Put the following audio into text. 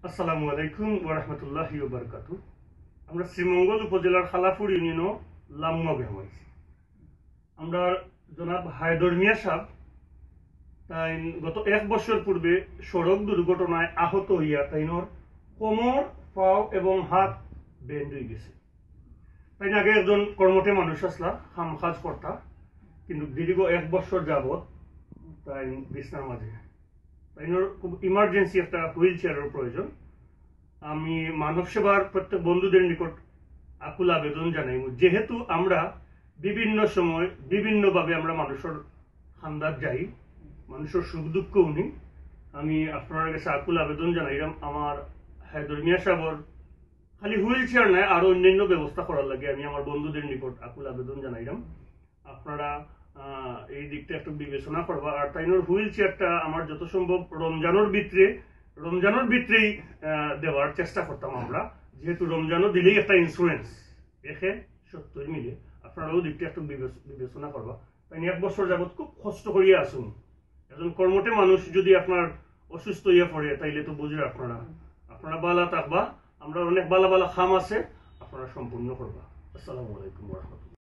আসসালামু আলাইকুম ওয়া রাহমাতুল্লাহি ওয়া বারাকাতুহু। আমরা শ্রীমঙ্গল উপজেলার খালাপুর ইউনিয়নও লাম্মা গ্রামে আছি। আমরা জনাব হায়দর মিয়া সাহেব তাই গত 1 বছর পূর্বে সড়ক দুর্ঘটনায় আহত হইয়া তাইনোর কোমর, পাও এবং হাত বেন্ড হয়ে গেছে। তাই আগে একজন কর্মঠে মানুষ আসলা, কাম কাজ করতা, কিন্তু দীর্ঘ 1 বছর যাবৎ তাই বিছনার মাঝে। তাইনোর খুব ইমার্জেন্সি একটা হুইল চেয়ারের প্রয়োজন। আমি মানব সেবার প্রত্যেক বন্ধুদের নিকট আকুল আবেদন জানাই, যেহেতু আমরা বিভিন্ন সময় বিভিন্নভাবে আমরা মানুষের খান্দার যাই, মানুষের সুখ দুঃখ উনি, আমি আপনার কাছে আকুল আবেদন জানাইলাম আমার হায়দর মিয়া সাহেবর খালি হুইল চেয়ার নয় আরো অন্যান্য ব্যবস্থা করার লাগে আমি আমার বন্ধুদের নিকট আকুল আবেদন জানাইলাম। আপনারা এই দিকটা একটু বিবেচনা করবা। আর তাইনোর হুইল চেয়ারটা আমার যত সম্ভব রমজানের ভিতরেই দেওয়ার চেষ্টা করতাম আমরা, যেহেতু রমজানও দিলেই একটা ইন্স্যুরেন্স এখে 70 মিলে। আপনারাও দিকটা একটু বিবেচনা করবা। তাই 1 বছর যাবৎ খুব কষ্ট করিয়া আসুন। একজন কর্মঠে মানুষ যদি আপনার অসুস্থ হইয়া পড়ে তাইলে তো বুঝে আপনারা বালা থাকবা। আমরা অনেক বালা বালা খাম আছে, আপনারা সম্পূর্ণ করবা। আসসালামু আলাইকুম ওয়া রাহমাতুল্লাহ।